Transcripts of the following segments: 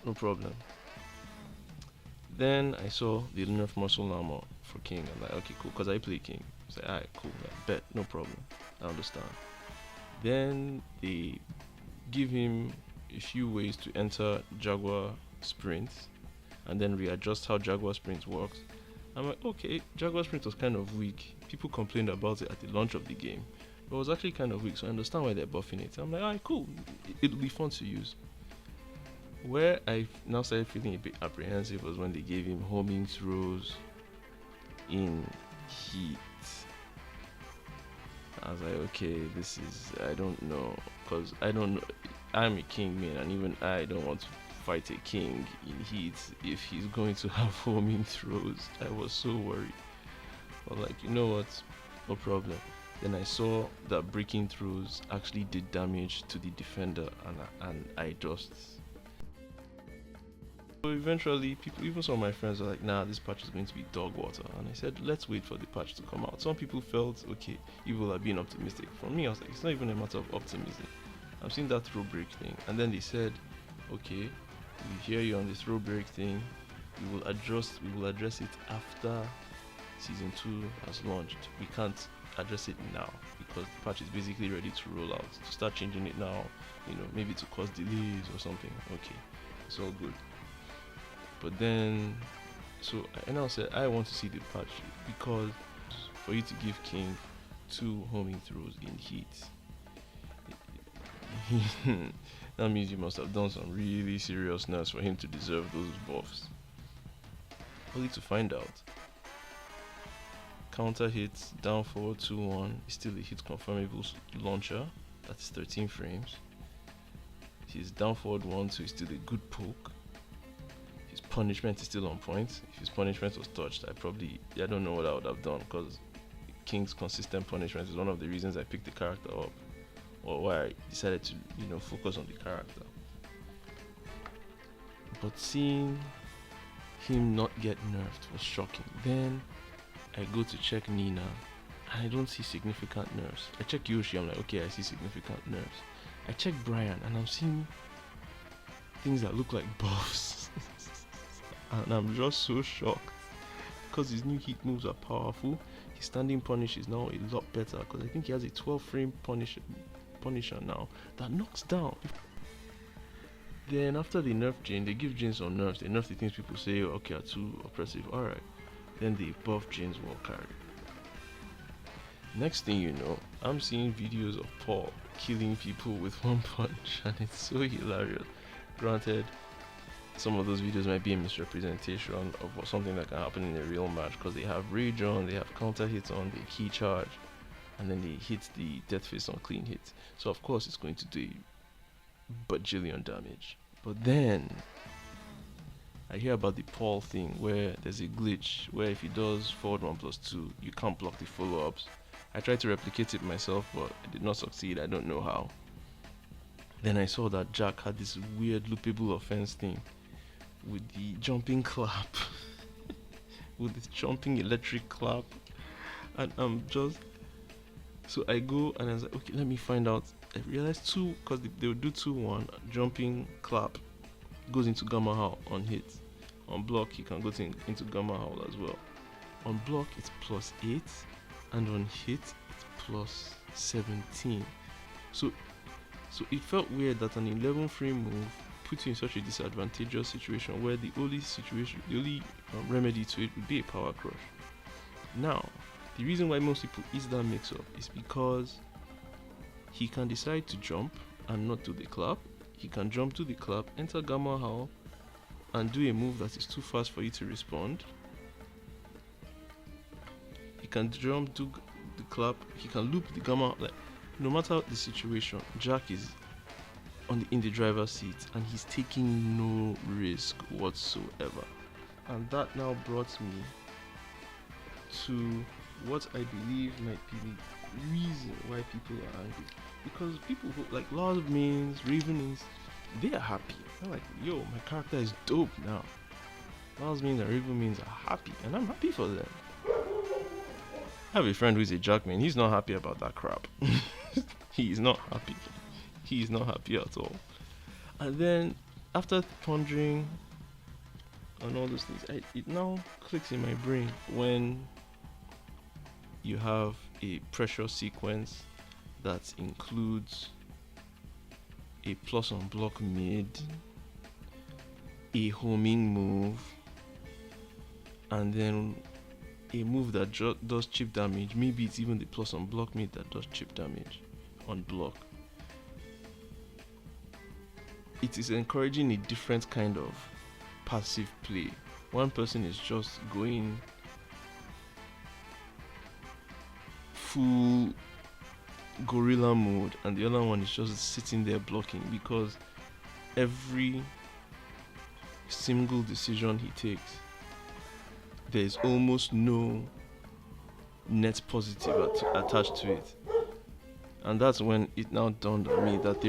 no problem. Then I saw the nerf muscle armor for King. I'm like, okay, cool, because I play King. I said, alright, cool, like, bet, no problem. I understand. Then they give him a few ways to enter Jaguar sprints and then readjust how Jaguar sprints works. I'm like, okay, Jaguar sprint was kind of weak. People complained about it at the launch of the game. But it was actually kind of weak, so I understand why they're buffing it. I'm like, alright, cool. It'll be fun to use. Where I now started feeling a bit apprehensive was when they gave him homing throws in heat. I was like, okay, this is, I don't know, because I don't know, I'm a king man, and even I don't want to fight a king in heat if he's going to have homing throws. I was so worried. But like, you know what, no problem. Then I saw that breaking throws actually did damage to the defender, and I just. So eventually, people, even some of my friends, were like, "Nah, this patch is going to be dog water." And I said, "Let's wait for the patch to come out." Some people felt, "Okay, people are being optimistic." For me, I was like, "It's not even a matter of optimism. I'm seeing that throw break thing." And then they said, "Okay, we hear you on the throw break thing. We will adjust. We will address it after season 2 has launched. We can't address it now because the patch is basically ready to roll out. To start changing it now, maybe to cause delays or something. Okay, it's all good." But then, so I now said I want to see the patch because for you to give King 2 homing throws in heat, that means you must have done some really serious nerfs for him to deserve those buffs. Only to find out, counter hits down forward 2-1 is still a hit confirmable launcher. That's 13 frames. His down forward 1-2 is still a good poke. His punishment is still on point. If his punishment was touched, I don't know what I would have done, because King's consistent punishment is one of the reasons I picked the character up, or why I decided to focus on the character. But seeing him not get nerfed was shocking. Then I go to check Nina and I don't see significant nerfs. I check Yoshi, I'm like, okay, I see significant nerfs. I check Brian and I'm seeing things that look like buffs. And I'm just so shocked because his new hit moves are powerful. His standing punish is now a lot better because I think he has a 12 frame punisher now that knocks down. Then after the nerf Jin, they give Jin some nerfs. They nerf the things people say okay are too oppressive. Alright. Then they buff Jin's wall carry. Next thing you know, I'm seeing videos of Paul killing people with one punch, and it's so hilarious. Granted, some of those videos might be a misrepresentation of something that can happen in a real match, because they have rage on, they have counter hits on, they key charge, and then they hit the death face on clean hits. So of course it's going to do bajillion damage. But then I hear about the Paul thing where there's a glitch where if he does forward 1+2, you can't block the follow-ups. I tried to replicate it myself, but I did not succeed. I don't know how. Then I saw that Jack had this weird loopable offense thing with the jumping clap, with this jumping electric clap, and I'm just, so I go and I was like, okay, let me find out. I realized because they would do 2-1 jumping clap goes into Gamma Howl on hit. On block he can go into Gamma Howl as well. On block it's +8, and on hit it's +17. So it felt weird that an 11 frame move puts you in such a disadvantageous situation where the only remedy to it would be a power crush. Now, the reason why most people ease that mix up is because he can decide to jump and not do the clap. He can jump to the clap, enter Gamma Howl, and do a move that is too fast for you to respond. He can jump, do the clap, he can loop the Gamma. Like, no matter the situation, Jack is in the driver's seat and he's taking no risk whatsoever. And that now brought me to what I believe might be the reason why people are angry. Because people who like Lord Means, Ravenings, they are happy. They're like, yo, my character is dope now. Lord Means and Raven Means are happy, and I'm happy for them. I have a friend who's a Jackman. He's not happy about that crap. He is not happy. He is not happy at all. And then after pondering on all those things, it now clicks in my brain when you have a pressure sequence that includes a plus on block mid, a homing move, and then a move that does chip damage. Maybe it's even the plus on block mid that does chip damage on block. It is encouraging a different kind of passive play. One person is just going full gorilla mode, and the other one is just sitting there blocking, because every single decision he takes, there is almost no net positive attached to it. And that's when it now dawned on me that the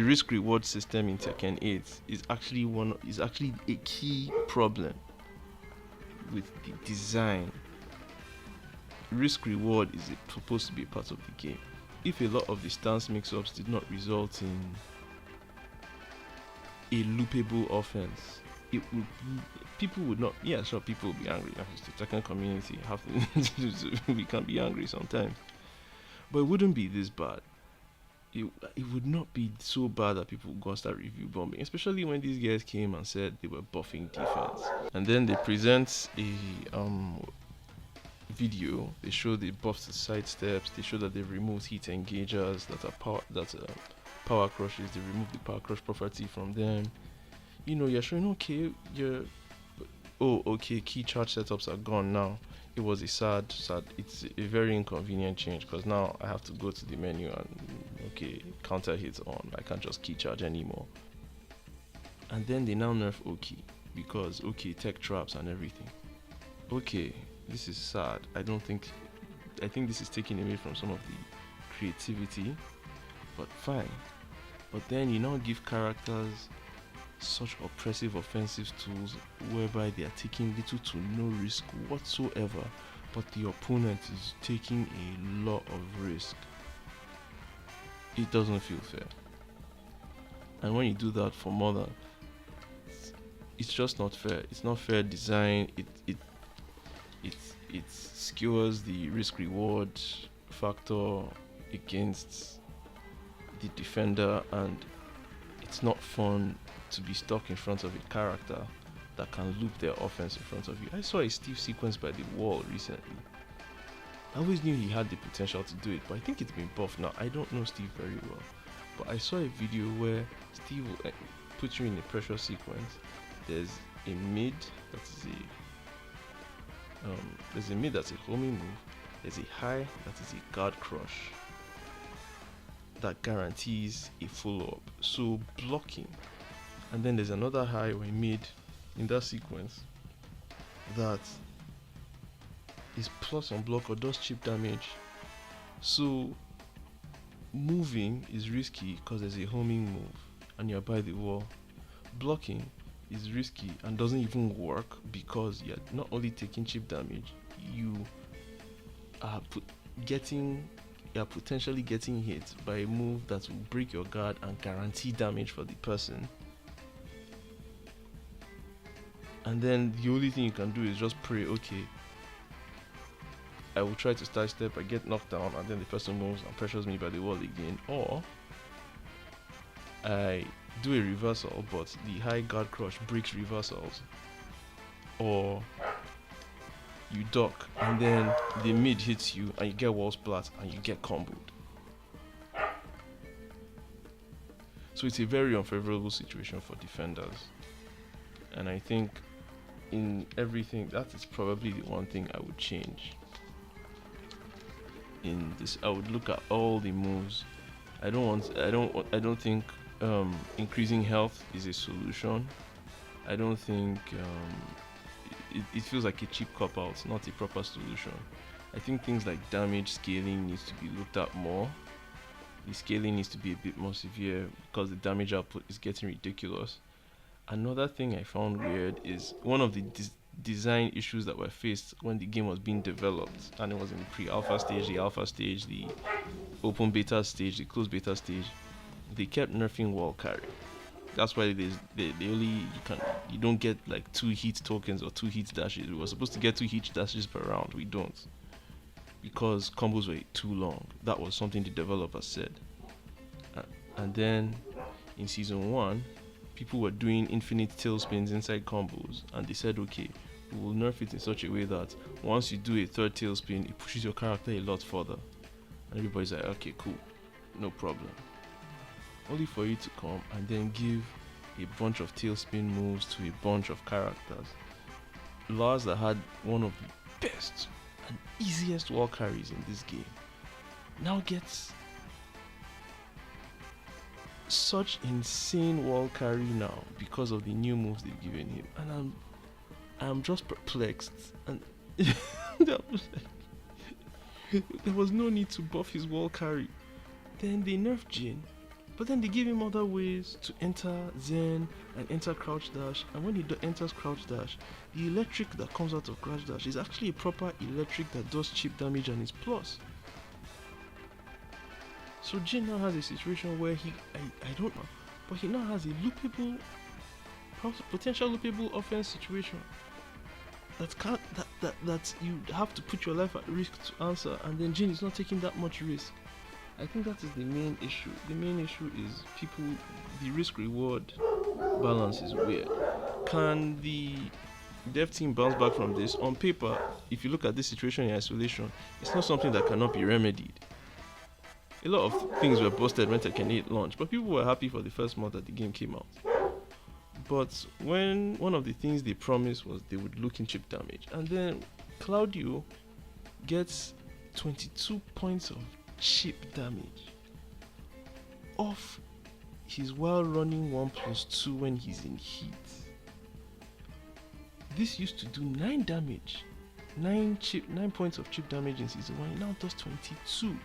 risk reward system in Tekken 8 is actually a key problem with the design. Risk reward is supposed to be a part of the game. If a lot of the stance mix-ups did not result in a loopable offense, people would not. Yeah, sure, people will be angry. It's the Tekken community. We can be angry sometimes, but it wouldn't be this bad. It would not be so bad that people would go and start review bombing, especially when these guys came and said they were buffing defense, and then they present a video. They show they buffed the side steps. They show that they've removed heat engagers that are power crushes. They removed the power crush property from them. You're showing okay. Key charge setups are gone now. It was a sad. It's a very inconvenient change, because now I have to go to the menu and counter hits on. I can't just key charge anymore. And then they now nerf Oki because tech traps and everything. This is sad. I think this is taking away from some of the creativity, but fine. But then you now give characters such oppressive offensive tools whereby they are taking little to no risk whatsoever, but the opponent is taking a lot of risk. It doesn't feel fair. And when you do that for more than, it's just not fair. It's not fair design. It skewers the risk reward factor against the defender, and it's not fun to be stuck in front of a character that can loop their offense in front of you. I saw a Steve sequence by the wall recently. I always knew he had the potential to do it, but I think it's been buffed now. I don't know Steve very well, but I saw a video where Steve will put you in a pressure sequence. There's a mid that's a homing move. There's a high that is a guard crush that guarantees a follow-up, so blocking. And then there's another high or a mid in that sequence that is plus on block or does chip damage. So moving is risky because there's a homing move and you're by the wall. Blocking is risky and doesn't even work because you're not only taking chip damage, you are potentially getting hit by a move that will break your guard and guarantee damage for the person. And then the only thing you can do is just pray, I will try to side step, I get knocked down, and then the person moves and pressures me by the wall again. Or I do a reversal, but the high guard crush breaks reversals. Or you duck, and then the mid hits you, and you get wall splat, and you get comboed. So it's a very unfavorable situation for defenders. And I think in everything, that is probably the one thing I would change. In this, I would look at all the moves. I don't think increasing health is a solution. I don't think it feels like a cheap cop out, not a proper solution. I think things like damage scaling needs to be looked at more. The scaling needs to be a bit more severe because the damage output is getting ridiculous. Another thing I found weird is one of the design issues that were faced when the game was being developed, and it was in the pre-alpha stage, the alpha stage, the open beta stage, the closed beta stage. They kept nerfing wall carry. That's why they only you don't get like 2 heat tokens or 2 heat dashes. We were supposed to get 2 heat dashes per round. We don't, because combos were too long. That was something the developers said. And then in season 1, people were doing infinite tailspins inside combos, and they said, okay, we will nerf it in such a way that once you do a third tailspin, it pushes your character a lot further. And everybody's like, okay, cool, no problem. Only for you to come and then give a bunch of tailspin moves to a bunch of characters. Lars, that had one of the best and easiest wall carries in this game, now gets such insane wall carry now because of the new moves they've given him, and I'm just perplexed. And there was no need to buff his wall carry. Then they nerfed Jin, but then they give him other ways to enter Zen and enter crouch dash, and when he enters crouch dash, the electric that comes out of crouch dash is actually a proper electric that does chip damage and is plus. So Jin now has a situation where I don't know, but he now has a loopable, potential loopable offense situation that you have to put your life at risk to answer, and then Jin is not taking that much risk. I think that is the main issue. The main issue is the risk-reward balance is weird. Can the dev team bounce back from this? On paper, if you look at this situation in isolation, it's not something that cannot be remedied. A lot of things were busted when Tekken 8 launched, but people were happy for the first month that the game came out. But when one of the things they promised was they would look in chip damage, and then Claudio gets 22 points of chip damage off his while running 1+2 when he's in heat. This used to do 9 damage, 9 points of chip damage in season 1. It now does 22.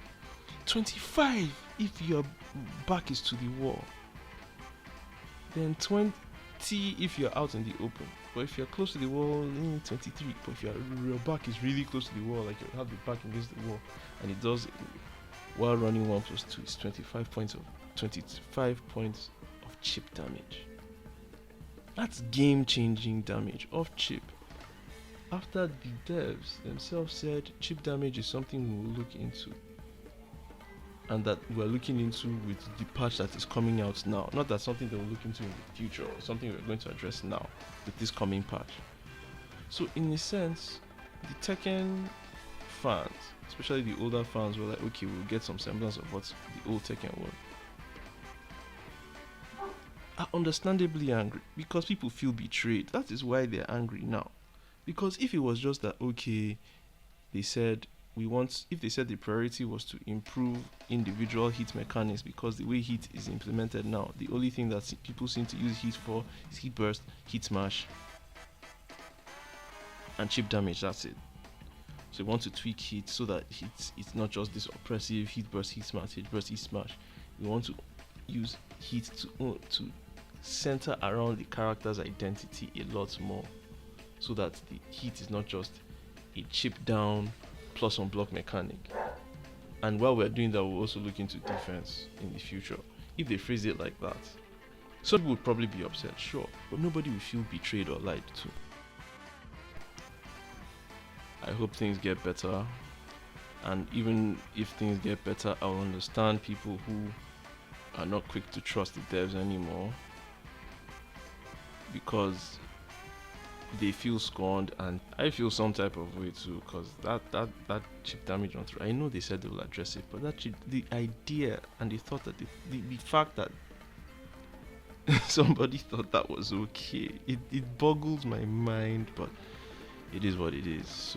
25 if your back is to the wall, then 20 if you're out in the open, but if you're close to the wall, 23. But if your back is really close to the wall, like you have the back against the wall, and it does while running 1+2, it's 25 points of chip damage. That's game-changing damage off chip. After the devs themselves said chip damage is something we will look into, and that we're looking into with the patch that is coming out now. Not that something that we'll look into in the future, or something we're going to address now with this coming patch. So in a sense, the Tekken fans, especially the older fans, were like, okay, we'll get some semblance of what the old Tekken was. Are understandably angry because people feel betrayed. That is why they're angry now. Because if it was just that, okay, they said if they said the priority was to improve individual heat mechanics, because the way heat is implemented now, the only thing that people seem to use heat for is heat burst, heat smash, and chip damage. That's it. So you want to tweak heat so that it's not just this oppressive heat burst, heat smash, heat burst, heat smash. You want to use heat to center around the character's identity a lot more, so that the heat is not just a chip down plus on block mechanic. And while we're doing that, we'll also look into defense in the future. If they phrase it like that, some people would probably be upset, sure, but nobody will feel betrayed or lied to. I hope things get better, and even if things get better, I'll understand people who are not quick to trust the devs anymore, because they feel scorned, and I feel some type of way too, because that chip damage on through, I know they said they will address it, but the idea and the thought that the fact that somebody thought that was okay, it boggles my mind, but it is what it is.